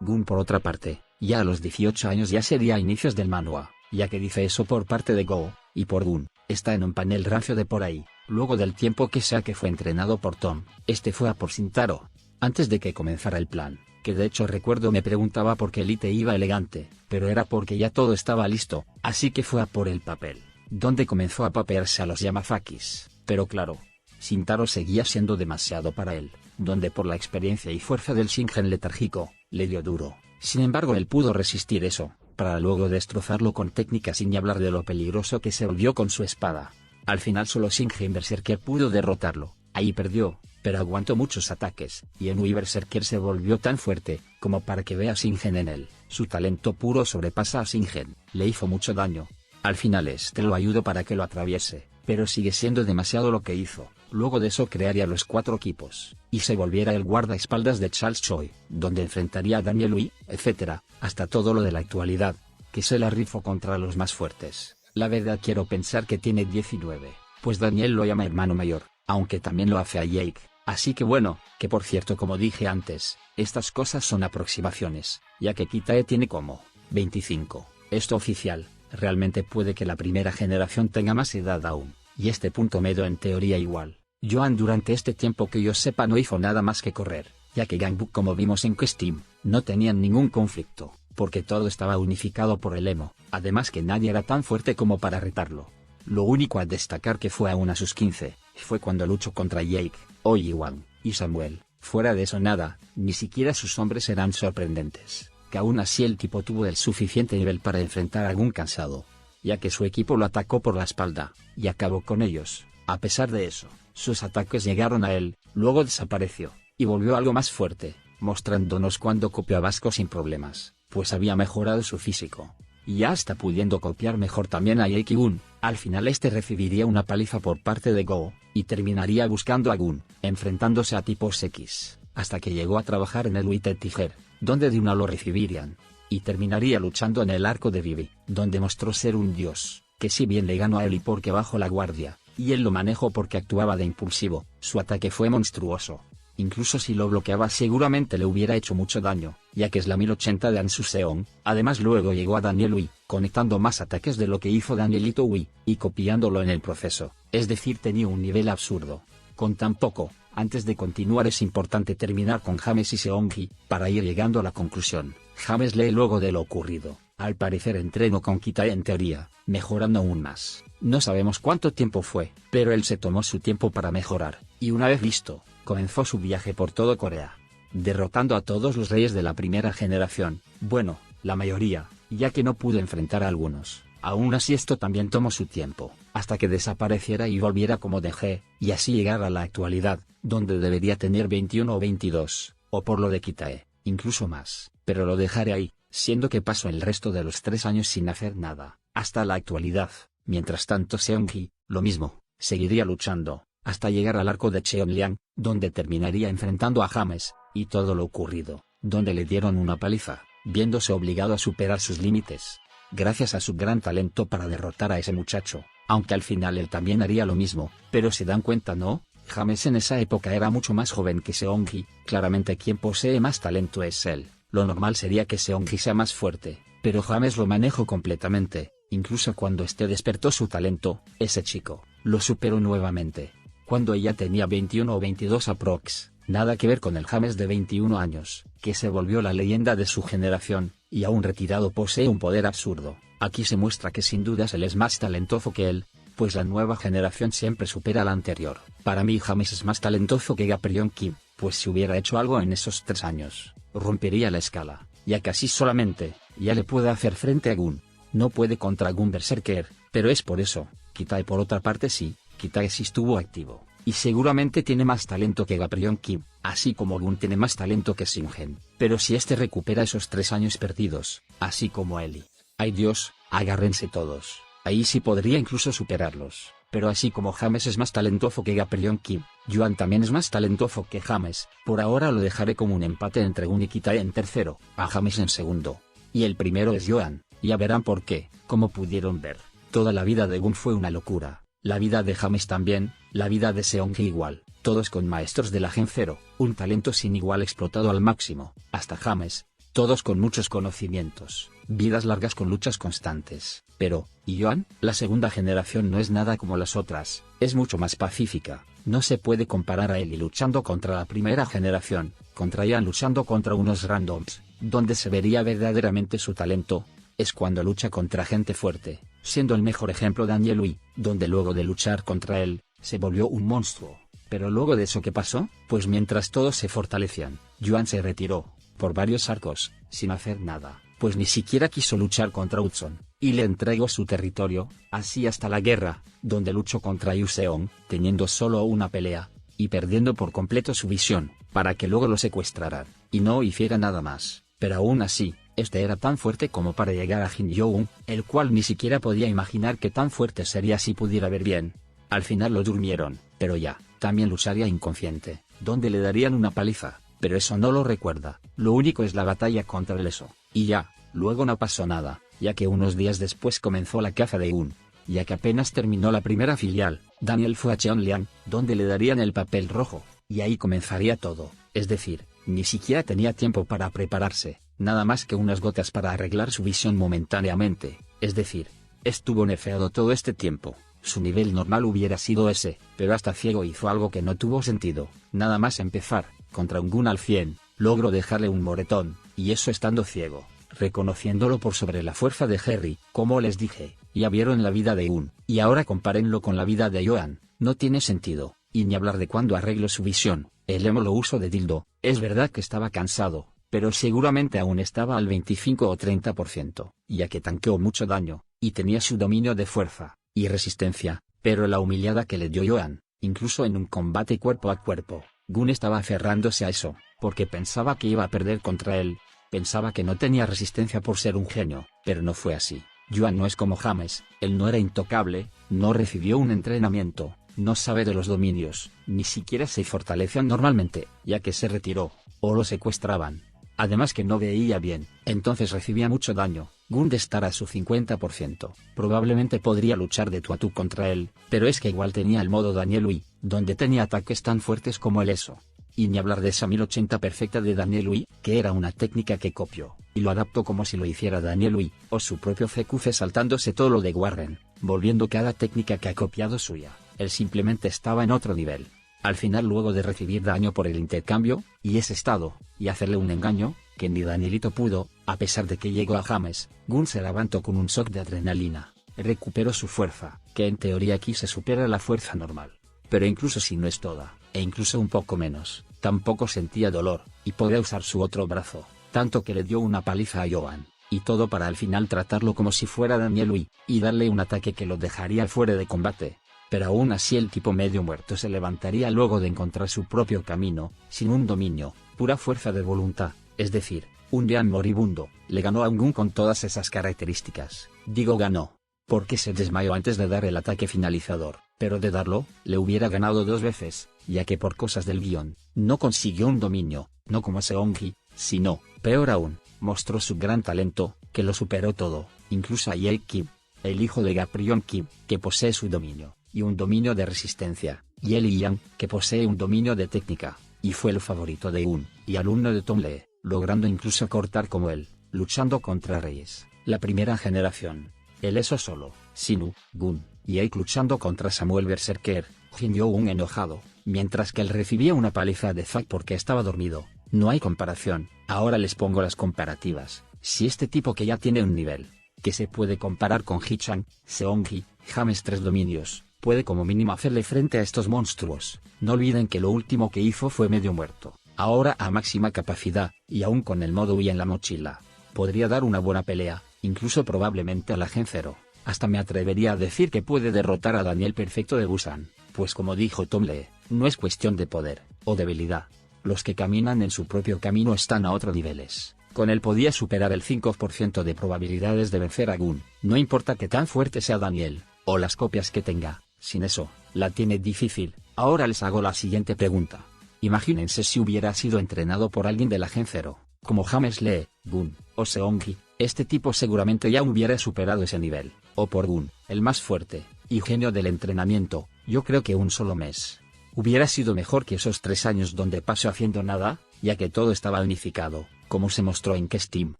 Gun por otra parte, ya a los 18 años ya sería inicios del manhwa, ya que dice eso por parte de Go, y por Gun, está en un panel rancio de por ahí, luego del tiempo que sea que fue entrenado por Tom, este fue a por Shintaro. Antes de que comenzara el plan, que de hecho recuerdo me preguntaba por qué Elite iba elegante, pero era porque ya todo estaba listo, así que fue a por el papel, donde comenzó a papearse a los Yamazakis, pero claro, Shintaro seguía siendo demasiado para él, donde por la experiencia y fuerza del Shingen letárgico, le dio duro. Sin embargo él pudo resistir eso, para luego destrozarlo con técnicas sin ni hablar de lo peligroso que se volvió con su espada. Al final solo Shingen Berserker pudo derrotarlo, ahí perdió, pero aguantó muchos ataques, y en Wii Berserker se volvió tan fuerte, como para que vea Shingen en él. Su talento puro sobrepasa a Shingen, le hizo mucho daño. Al final este lo ayudó para que lo atraviese, pero sigue siendo demasiado lo que hizo. Luego de eso crearía los 4 equipos, y se volviera el guardaespaldas de Charles Choi, donde enfrentaría a Daniel Lee, etc., hasta todo lo de la actualidad, que se la rifó contra los más fuertes. La verdad quiero pensar que tiene 19, pues Daniel lo llama hermano mayor, aunque también lo hace a Jake, así que bueno, que por cierto como dije antes, estas cosas son aproximaciones, ya que Kitae tiene como 25, esto oficial, realmente puede que la primera generación tenga más edad aún, y este punto medio en teoría igual. Joan durante este tiempo que yo sepa no hizo nada más que correr, ya que Gangbuk como vimos en Questeam, no tenían ningún conflicto, porque todo estaba unificado por el emo, además que nadie era tan fuerte como para retarlo. Lo único a destacar que fue aún a sus 15, fue cuando luchó contra Jake, Ojiwan, y Samuel, fuera de eso nada, ni siquiera sus hombres eran sorprendentes, que aún así el tipo tuvo el suficiente nivel para enfrentar a algún cansado, ya que su equipo lo atacó por la espalda, y acabó con ellos. A pesar de eso, sus ataques llegaron a él, luego desapareció, y volvió algo más fuerte, mostrándonos cuando copió a Vasco sin problemas, pues había mejorado su físico, y ya está pudiendo copiar mejor también a Jake y Gun. Al final este recibiría una paliza por parte de Go, y terminaría buscando a Gun, enfrentándose a tipos X, hasta que llegó a trabajar en el Witted Tiger, donde de una lo recibirían, y terminaría luchando en el arco de Vivi, donde mostró ser un dios, que si bien le ganó a Eli porque bajó la guardia, y él lo manejó porque actuaba de impulsivo, su ataque fue monstruoso. Incluso si lo bloqueaba seguramente le hubiera hecho mucho daño, ya que es la 1080 de Ansu Seon. Además luego llegó a Daniel Lee, conectando más ataques de lo que hizo Danielito Wi, y copiándolo en el proceso, es decir tenía un nivel absurdo. Con tan poco, antes de continuar es importante terminar con James y Seongi, para ir llegando a la conclusión. James lee luego de lo ocurrido, al parecer entrenó con Kitae en teoría, mejorando aún más. No sabemos cuánto tiempo fue, pero él se tomó su tiempo para mejorar, y una vez listo, comenzó su viaje por todo Corea, derrotando a todos los reyes de la primera generación, bueno, la mayoría, ya que no pudo enfrentar a algunos. Aún así esto también tomó su tiempo, hasta que desapareciera y volviera como DG, y así llegar a la actualidad, donde debería tener 21 o 22, o por lo de Kitae, incluso más, pero lo dejaré ahí, siendo que pasó el resto de los 3 años sin hacer nada, hasta la actualidad. Mientras tanto Seongi, lo mismo, seguiría luchando, hasta llegar al arco de Cheonliang, donde terminaría enfrentando a James, y todo lo ocurrido, donde le dieron una paliza, viéndose obligado a superar sus límites, gracias a su gran talento para derrotar a ese muchacho, aunque al final él también haría lo mismo, pero se dan cuenta ¿no? James en esa época era mucho más joven que Seongi, claramente quien posee más talento es él, lo normal sería que Seongi sea más fuerte, pero James lo manejó completamente. Incluso cuando despertó su talento, ese chico, lo superó nuevamente. Cuando ella tenía 21 o 22 aprox, nada que ver con el James de 21 años, que se volvió la leyenda de su generación, y aún retirado posee un poder absurdo. Aquí se muestra que sin dudas él es más talentoso que él, pues la nueva generación siempre supera a la anterior. Para mí James es más talentoso que Gaprion Kim, pues si hubiera hecho algo en esos 3 años, rompería la escala, ya que así solamente, ya le puede hacer frente a Gun. No puede contra Gun Berserker, pero es por eso. Kitae por otra parte sí, Kitae sí estuvo activo, y seguramente tiene más talento que Gaprion Kim, así como Gun tiene más talento que Shingen, pero si recupera esos 3 años perdidos, así como Eli. ¡Ay Dios, agárrense todos! Ahí sí podría incluso superarlos, pero así como James es más talentoso que Gaprion Kim, Joan también es más talentoso que James. Por ahora lo dejaré como un empate entre Gun y Kitae en tercero, a James en segundo, y el primero es Joan. Ya verán por qué. Como pudieron ver, toda la vida de Gun fue una locura, la vida de James también, la vida de Seongi igual, todos con maestros de la Gen 0, un talento sin igual explotado al máximo, hasta James, todos con muchos conocimientos, vidas largas con luchas constantes. Pero, y Joan, la segunda generación no es nada como las otras, es mucho más pacífica. No se puede comparar a Eli luchando contra la primera generación, contra Joan luchando contra unos randoms. Donde se vería verdaderamente su talento, es cuando lucha contra gente fuerte, siendo el mejor ejemplo Daniel Louis, donde luego de luchar contra él, se volvió un monstruo. Pero luego de eso, ¿qué pasó? Pues mientras todos se fortalecían, Joan se retiró, por varios arcos, sin hacer nada, pues ni siquiera quiso luchar contra Hudson, y le entregó su territorio, así hasta la guerra, donde luchó contra Yu Seong, teniendo solo una pelea, y perdiendo por completo su visión, para que luego lo secuestraran, y no hiciera nada más. Pero aún así, este era tan fuerte como para llegar a Jin Young, el cual ni siquiera podía imaginar que tan fuerte sería si pudiera ver bien. Al final lo durmieron, pero ya, también lucharía inconsciente, donde le darían una paliza, pero eso no lo recuerda. Lo único es la batalla contra el Eso, y ya, luego no pasó nada, ya que unos días después comenzó la caza de Un. Ya que apenas terminó la primera filial, Daniel fue a Cheonliang, donde le darían el papel rojo, y ahí comenzaría todo, es decir, ni siquiera tenía tiempo para prepararse, nada más que unas gotas para arreglar su visión momentáneamente, es decir, estuvo nerfeado todo este tiempo. Su nivel normal hubiera sido ese, pero hasta ciego hizo algo que no tuvo sentido. Nada más empezar, contra un Gun al 100, logró dejarle un moretón, y eso estando ciego, reconociéndolo por sobre la fuerza de Harry. Como les dije, ya vieron la vida de Un, y ahora compárenlo con la vida de Joan, no tiene sentido, y ni hablar de cuando arregló su visión. El emo lo usó de dildo, es verdad que estaba cansado, pero seguramente aún estaba al 25 o 30%, ya que tanqueó mucho daño, y tenía su dominio de fuerza y resistencia, pero la humillada que le dio Joan, incluso en un combate cuerpo a cuerpo, Gun estaba aferrándose a eso, porque pensaba que iba a perder contra él, pensaba que no tenía resistencia por ser un genio, pero no fue así. Joan no es como James, él no era intocable, no recibió un entrenamiento, no sabe de los dominios, ni siquiera se fortalecía normalmente, ya que se retiró, o lo secuestraban. Además que no veía bien, entonces recibía mucho daño. Gun de estar a su 50%, probablemente podría luchar de tú a tú contra él, pero es que igual tenía el modo Daniel Louis, donde tenía ataques tan fuertes como el Eso. Y ni hablar de esa 1080 perfecta de Daniel Louis, que era una técnica que copió, y lo adaptó como si lo hiciera Daniel Louis, o su propio CQC saltándose todo lo de Warren, volviendo cada técnica que ha copiado suya. Él simplemente estaba en otro nivel. Al final, luego de recibir daño por el intercambio, y ese estado, y hacerle un engaño, que ni Danielito pudo, a pesar de que llegó a James, Gun se levantó con un shock de adrenalina, recuperó su fuerza, que en teoría aquí se supera la fuerza normal. Pero incluso si no es toda, e incluso un poco menos, tampoco sentía dolor, y podía usar su otro brazo, tanto que le dio una paliza a Joan, y todo para al final tratarlo como si fuera Daniel Louis, y darle un ataque que lo dejaría fuera de combate. Pero aún así el tipo medio muerto se levantaría luego de encontrar su propio camino, sin un dominio, pura fuerza de voluntad, es decir, un Joan moribundo. Le ganó a un Gun con todas esas características. Digo ganó, porque se desmayó antes de dar el ataque finalizador, pero de darlo, le hubiera ganado 2 veces, ya que por cosas del guión, no consiguió un dominio, no como Seongi, sino, peor aún, mostró su gran talento, que lo superó todo, incluso a Ye Kim, el hijo de Gaprion Kim, que posee su dominio, y un dominio de resistencia, y Eli Yang, que posee un dominio de técnica, y fue el favorito de Un, y alumno de Tom Lee, logrando incluso cortar como él, luchando contra reyes. La primera generación, el Eso solo, Sinu, Gun, y Eik luchando contra Samuel Berserker, Jin Young enojado, mientras que él recibía una paliza de Zack porque estaba dormido. No hay comparación. Ahora les pongo las comparativas. Si este tipo que ya tiene un nivel, que se puede comparar con Hee-chan, Seongi, James 3 dominios, puede como mínimo hacerle frente a estos monstruos. No olviden que lo último que hizo fue medio muerto, ahora a máxima capacidad, y aún con el modo Wii en la mochila. Podría dar una buena pelea, incluso probablemente a la Gen 0. Hasta me atrevería a decir que puede derrotar a Daniel Perfecto de Busan, pues como dijo Tom Lee, no es cuestión de poder, o debilidad. Los que caminan en su propio camino están a otros niveles. Con él podía superar el 5% de probabilidades de vencer a Gun, no importa que tan fuerte sea Daniel, o las copias que tenga, sin eso, la tiene difícil. Ahora les hago la siguiente pregunta. Imagínense si hubiera sido entrenado por alguien de la Gen 0, como James Lee, Gun, o Seongi, este tipo seguramente ya hubiera superado ese nivel, o por Gun, el más fuerte, y genio del entrenamiento. Yo creo que un solo mes hubiera sido mejor que esos 3 años donde pasó haciendo nada, ya que todo estaba unificado, como se mostró en Steam,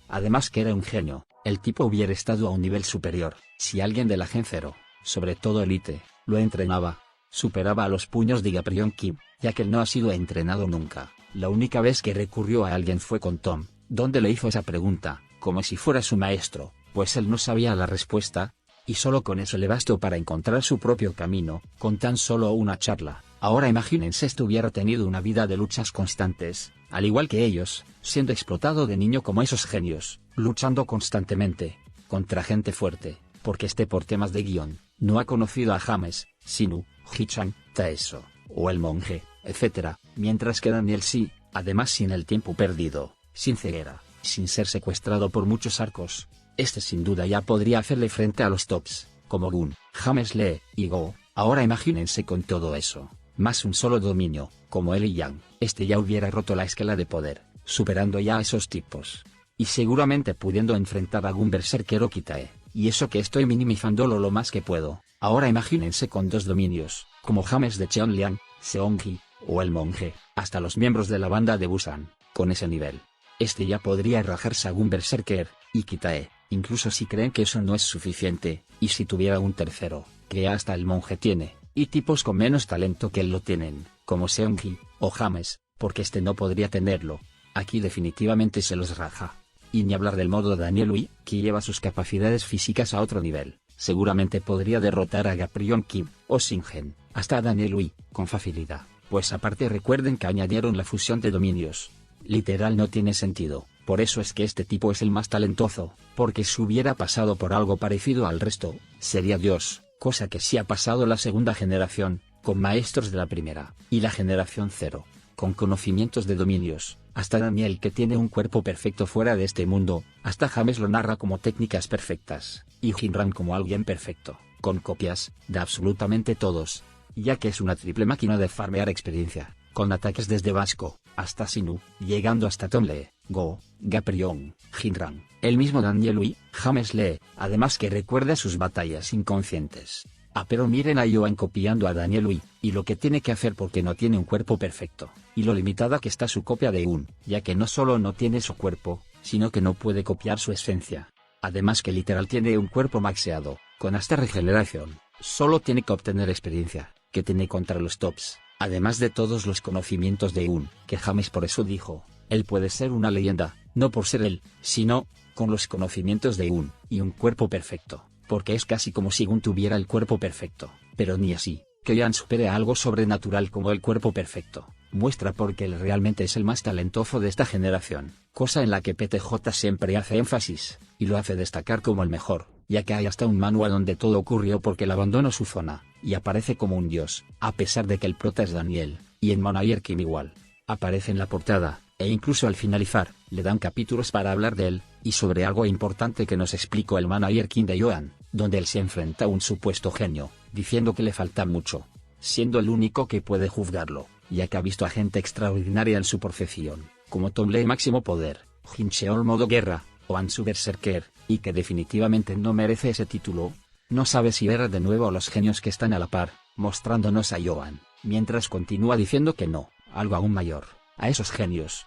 además que era un genio, el tipo hubiera estado a un nivel superior, si alguien de la Gen 0, sobre todo Elite, lo entrenaba. Superaba a los puños de Gaprion Kim, ya que él no ha sido entrenado nunca. La única vez que recurrió a alguien fue con Tom, donde le hizo esa pregunta, como si fuera su maestro, pues él no sabía la respuesta, y solo con eso le bastó para encontrar su propio camino, con tan solo una charla. Ahora imagínense si hubiera tenido una vida de luchas constantes, al igual que ellos, siendo explotado de niño como esos genios, luchando constantemente, contra gente fuerte, porque por temas de guión, no ha conocido a James, Sinu, Hichan, Taeso, o el monje, etc., mientras que Daniel sí, además sin el tiempo perdido, sin ceguera, sin ser secuestrado por muchos arcos. Sin duda ya podría hacerle frente a los tops, como Gun, James Lee, y Go. Ahora imagínense con todo eso, más un solo dominio, como él y Yang, ya hubiera roto la escala de poder, superando ya a esos tipos. Y seguramente pudiendo enfrentar a Gun Berserker o Kitae, y eso que estoy minimizándolo lo más que puedo. Ahora imagínense con 2 dominios, como James de Cheonliang, Seongi, o el monje, hasta los miembros de la banda de Busan, con ese nivel. Ya podría rajarse a Gun Berserker, y Kitae, incluso si creen que eso no es suficiente, y si tuviera un tercero, que hasta el monje tiene, y tipos con menos talento que él lo tienen, como Seongi, o James, porque no podría tenerlo. Aquí definitivamente se los raja. Y ni hablar del modo Daniel Ui, que lleva sus capacidades físicas a otro nivel. Seguramente podría derrotar a Gaprion Kim, o Shingen, hasta a Daniel Ui, con facilidad, pues aparte recuerden que añadieron la fusión de dominios. Literal no tiene sentido, por eso es que este tipo es el más talentoso, porque si hubiera pasado por algo parecido al resto, sería Dios, cosa que sí ha pasado la segunda generación, con maestros de la primera, y la generación 0, con conocimientos de dominios, hasta Daniel que tiene un cuerpo perfecto fuera de este mundo, hasta James lo narra como técnicas perfectas, y Jinran como alguien perfecto, con copias, de absolutamente todos, ya que es una triple máquina de farmear experiencia, con ataques desde Vasco, hasta Sinu, llegando hasta Tomle, Go, Gaprion, Jinran, el mismo Daniel Ui, James Lee, además que recuerda sus batallas inconscientes. Pero miren a Yoan copiando a Daniel Ui, y lo que tiene que hacer porque no tiene un cuerpo perfecto, y lo limitada que está su copia de Un, ya que no solo no tiene su cuerpo, sino que no puede copiar su esencia. Además que literal tiene un cuerpo maxeado, con hasta regeneración, solo tiene que obtener experiencia, que tiene contra los tops, además de todos los conocimientos de Un, que James por eso dijo, él puede ser una leyenda, no por ser él, sino, con los conocimientos de Un, y un cuerpo perfecto. Porque es casi como si Gun tuviera el cuerpo perfecto, pero ni así, que Yan supere a algo sobrenatural como el cuerpo perfecto, muestra porque él realmente es el más talentoso de esta generación, cosa en la que PTJ siempre hace énfasis, y lo hace destacar como el mejor, ya que hay hasta un manual donde todo ocurrió porque él abandonó su zona, y aparece como un dios, a pesar de que el prota es Daniel, y en Manager Kim igual, aparece en la portada, e incluso al finalizar, le dan capítulos para hablar de él, y sobre algo importante que nos explicó el Manager King de Yoan, donde él se enfrenta a un supuesto genio, diciendo que le falta mucho, siendo el único que puede juzgarlo, ya que ha visto a gente extraordinaria en su profesión, como Tomley máximo poder, Jincheol modo guerra, o Ansu Berserker, y que definitivamente no merece ese título. No sabe si ver de nuevo a los genios que están a la par, mostrándonos a Yoan, mientras continúa diciendo que no, algo aún mayor, a esos genios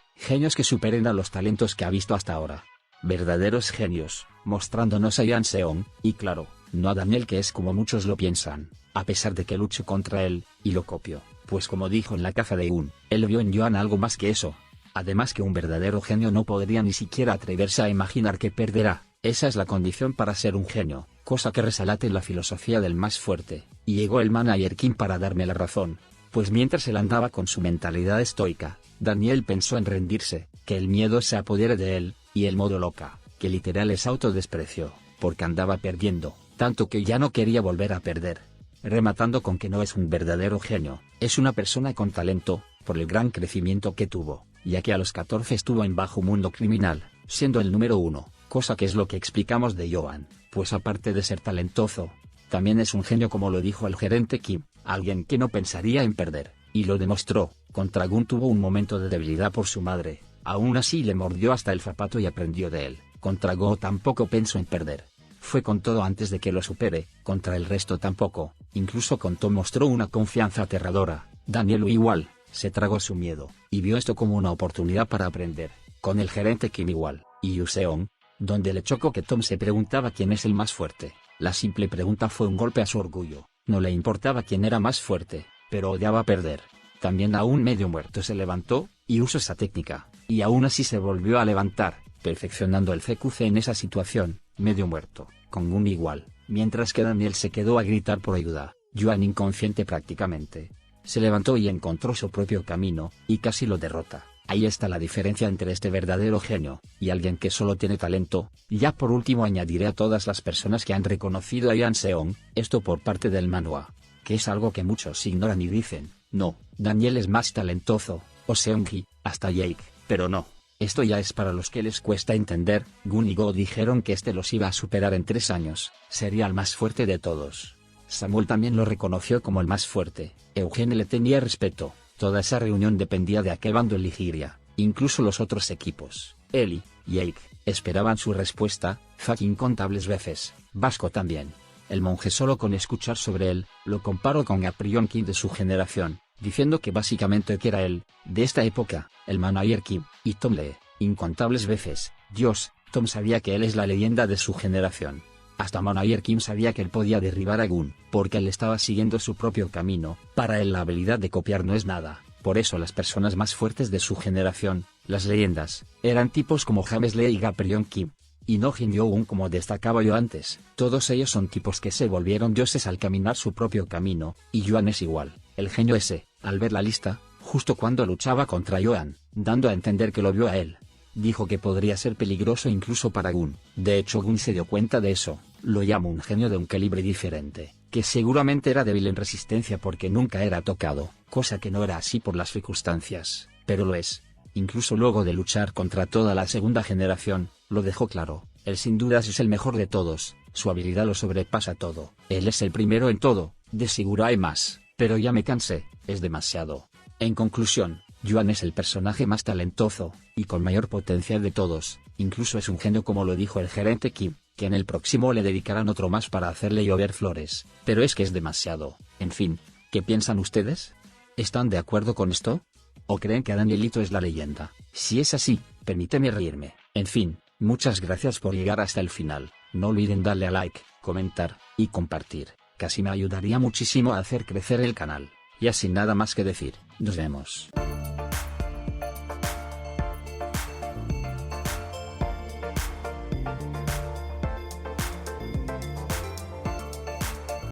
que superen a los talentos que ha visto hasta ahora. Verdaderos genios, mostrándonos a Yan Seong, y claro, no a Daniel que es como muchos lo piensan, a pesar de que lucho contra él, y lo copio, pues como dijo en la caza de Un, él vio en Yoan algo más que eso. Además que un verdadero genio no podría ni siquiera atreverse a imaginar que perderá, esa es la condición para ser un genio, cosa que resalate en la filosofía del más fuerte, y llegó el Manager King para darme la razón, pues mientras él andaba con su mentalidad estoica, Daniel pensó en rendirse, que el miedo se apodere de él, y el modo loca, que literal es autodesprecio, porque andaba perdiendo, tanto que ya no quería volver a perder. Rematando con que no es un verdadero genio, es una persona con talento, por el gran crecimiento que tuvo, ya que a los 14 estuvo en bajo mundo criminal, siendo el número 1, cosa que es lo que explicamos de Yoan, pues aparte de ser talentoso, también es un genio como lo dijo el gerente Kim, alguien que no pensaría en perder, y lo demostró. Contra Gun tuvo un momento de debilidad por su madre, aún así le mordió hasta el zapato y aprendió de él. Contra Go tampoco pensó en perder, fue con todo antes de que lo supere. Contra el resto tampoco, incluso con Tom mostró una confianza aterradora. Daniel igual, se tragó su miedo, y vio esto como una oportunidad para aprender, con el gerente Kim igual, y Yuseon, donde le chocó que Tom se preguntaba quién es el más fuerte. La simple pregunta fue un golpe a su orgullo. No le importaba quién era más fuerte, pero odiaba perder. También aún medio muerto se levantó, y usó esa técnica, y aún así se volvió a levantar, perfeccionando el CQC en esa situación, medio muerto, con un igual, mientras que Daniel se quedó a gritar por ayuda. Yuan, inconsciente prácticamente, se levantó y encontró su propio camino, y casi lo derrota. Ahí está la diferencia entre este verdadero genio, y alguien que solo tiene talento. Ya por último añadiré a todas las personas que han reconocido a Yanseong, esto por parte del manhwa, que es algo que muchos ignoran y dicen, no, Daniel es más talentoso, o Seongi, hasta Jake, pero no. Esto ya es para los que les cuesta entender. Gun y Go dijeron que este los iba a superar en 3 años, sería el más fuerte de todos. Samuel también lo reconoció como el más fuerte, Eugene le tenía respeto. Toda esa reunión dependía de a qué bando elegiría, incluso los otros equipos. Eli, Jake, esperaban su respuesta, Zack incontables veces, Vasco también. El monje solo con escuchar sobre él, lo comparó con Gaprion Kim de su generación, diciendo que básicamente que era él, de esta época, el manager Kim, y Tom Lee, incontables veces. Dios, Tom sabía que él es la leyenda de su generación. Hasta manager Kim sabía que él podía derribar a Gun, porque él estaba siguiendo su propio camino. Para él la habilidad de copiar no es nada. Por eso las personas más fuertes de su generación, las leyendas, eran tipos como James Lee y Gaprion Kim. Y no Jin Yo-un como destacaba yo antes. Todos ellos son tipos que se volvieron dioses al caminar su propio camino, y Yuan es igual. El genio ese, al ver la lista, justo cuando luchaba contra Yuan, dando a entender que lo vio a él, dijo que podría ser peligroso incluso para Gun. De hecho Gun se dio cuenta de eso, lo llamó un genio de un calibre diferente, que seguramente era débil en resistencia porque nunca era tocado, cosa que no era así por las circunstancias, pero lo es. Incluso luego de luchar contra toda la segunda generación, lo dejó claro, él sin dudas es el mejor de todos, su habilidad lo sobrepasa todo, él es el primero en todo, de seguro hay más, pero ya me cansé, es demasiado. En conclusión, Yuan es el personaje más talentoso, y con mayor potencial de todos, incluso es un genio como lo dijo el gerente Kim, que en el próximo le dedicarán otro más para hacerle llover flores, pero es que es demasiado. En fin, ¿qué piensan ustedes? ¿Están de acuerdo con esto? ¿O creen que Danielito es la leyenda? Si es así, permíteme reírme. En fin, muchas gracias por llegar hasta el final, no olviden darle a like, comentar, y compartir, casi me ayudaría muchísimo a hacer crecer el canal. Ya sin nada más que decir, nos vemos.